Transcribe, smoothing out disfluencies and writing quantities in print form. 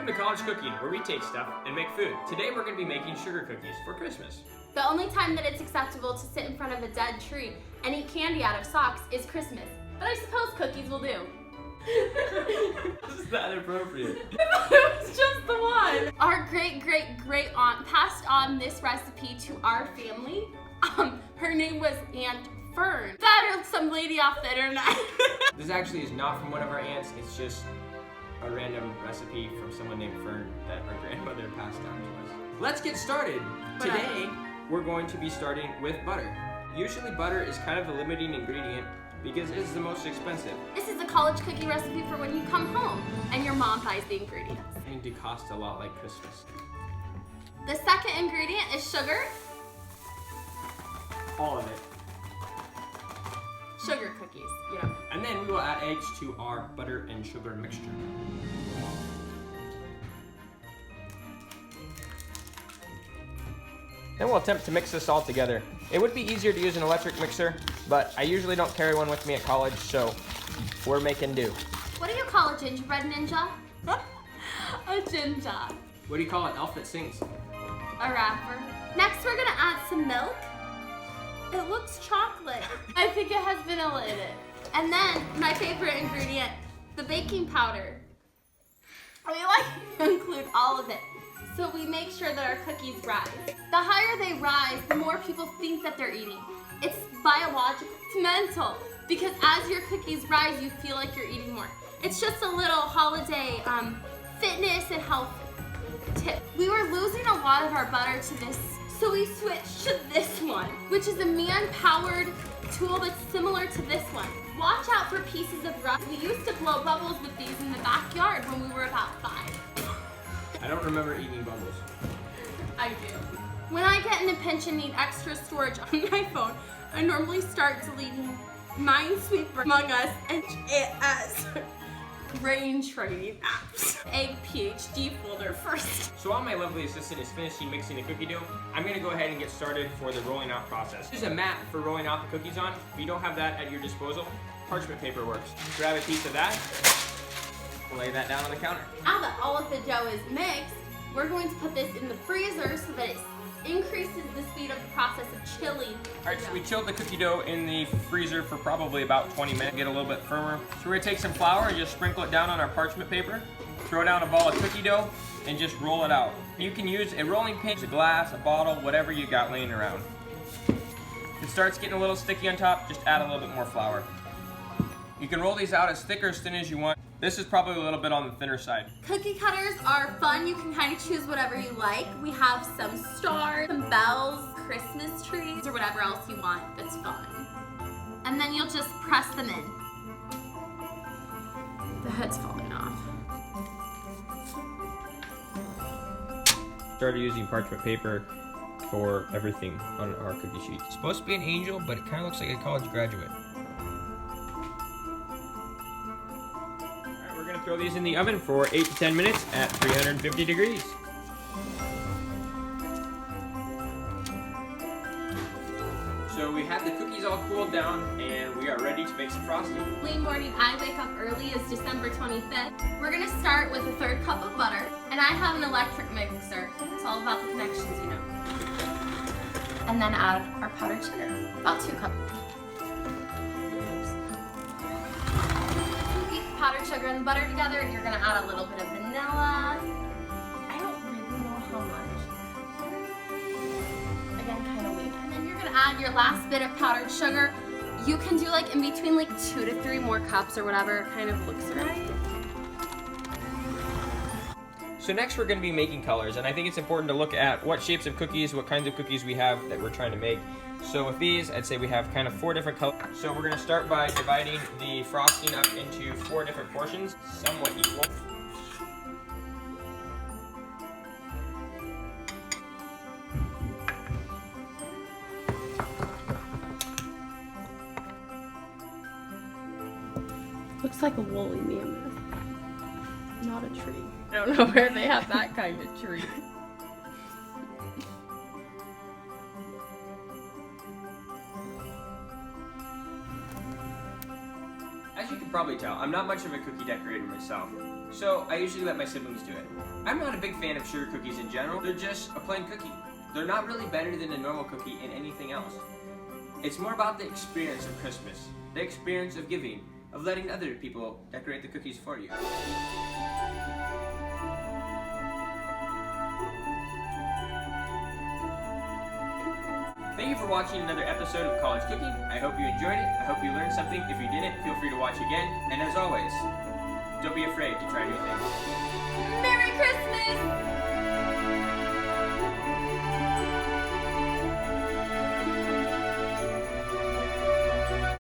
Welcome to College Cooking, where we take stuff and make food. Today we're going to be making sugar cookies for Christmas. The only time that it's acceptable to sit in front of a dead tree and eat candy out of socks is Christmas. But I suppose cookies will do. Is that appropriate? It was just the one. Our great aunt passed on this recipe to our family. Her name was Aunt Fern. That or some lady off the internet. This actually is not from one of our aunts, it's just a random recipe from someone named Fern that our grandmother passed down to us. Let's get started. Today, we're going to be starting with butter. Usually butter is kind of the limiting ingredient because it's the most expensive. This is a college cookie recipe for when you come home and your mom buys the ingredients. And to cost a lot like Christmas. The second ingredient is sugar. All of it. Sugar cookies, you know. And then we will add eggs to our butter and sugar mixture. Then we'll attempt to mix this all together. It would be easier to use an electric mixer, but I usually don't carry one with me at college, so we're making do. What do you call a gingerbread ninja? A ginger. What do you call an elf that sings? A rapper. Next we're gonna add some milk. It looks chocolate. I think it has vanilla in it. And then my favorite ingredient, the baking powder. We like to include all of it, so we make sure that our cookies rise. The higher they rise, the more people think that they're eating. It's biological, it's mental, because as your cookies rise, you feel like you're eating more. It's just a little holiday fitness and health tip. We were losing a lot of our butter to this, so we switched to this one, which is a man-powered tool that's similar to this one. Watch out for pieces of rust. We used to blow bubbles with these in the backyard when we were about 5. I don't remember eating bubbles. I do. When I get in a pinch and need extra storage on my phone, I normally start deleting Minesweeper, Among Us, and JS. Brain training apps. Egg PhD folder first. So while my lovely assistant is finishing mixing the cookie dough, I'm gonna go ahead and get started for the rolling out process. There's a mat for rolling out the cookies on. If you don't have that at your disposal, parchment paper works. Grab a piece of that, lay that down on the counter. Now that all of the dough is mixed, we're going to put this in the freezer so that it increases the speed of the process of chilling. Alright, so we chilled the cookie dough in the freezer for probably about 20 minutes, get a little bit firmer. So we're gonna take some flour and just sprinkle it down on our parchment paper, throw down a ball of cookie dough, and just roll it out. You can use a rolling pin, a glass, a bottle, whatever you got laying around. If it starts getting a little sticky on top, just add a little bit more flour. You can roll these out as thick or as thin as you want. This is probably a little bit on the thinner side. Cookie cutters are fun. You can kind of choose whatever you like. We have some stars, some bells, Christmas trees, or whatever else you want that's fun. And then you'll just press them in. The hood's falling off. Started using parchment paper for everything on our cookie sheet. It's supposed to be an angel, but it kind of looks like a college graduate. Alright, we're going to throw these in the oven for 8 to 10 minutes at 350 degrees. So we have the cookies all cooled down and we are ready to make some frosting. Late morning, I wake up early. It's December 25th. We're gonna start with a 3rd cup of butter, and I have an electric mixer. It's all about the connections, you know. And then add our powdered sugar, about 2 cups. Beat the powdered sugar and the butter together, and you're gonna add a little bit of vanilla. I don't really know how much. Again, kind of weak. And then you're gonna add your last bit of powdered sugar. You can do like in between like 2 to 3 more cups or whatever kind of looks right. So next we're going to be making colors, and I think it's important to look at what shapes of cookies, what kinds of cookies we have that we're trying to make. So with these, I'd say we have kind of 4 different colors. So we're going to start by dividing the frosting up into 4 different portions, somewhat equal. Looks like a woolly mammoth, not a tree. I don't know where they have that kind of tree. As you can probably tell, I'm not much of a cookie decorator myself, so I usually let my siblings do it. I'm not a big fan of sugar cookies in general. They're just a plain cookie. They're not really better than a normal cookie in anything else. It's more about the experience of Christmas, the experience of giving, of letting other people decorate the cookies for you. Thank you for watching another episode of College Cooking. I hope you enjoyed it. I hope you learned something. If you didn't, feel free to watch again. And as always, don't be afraid to try new things.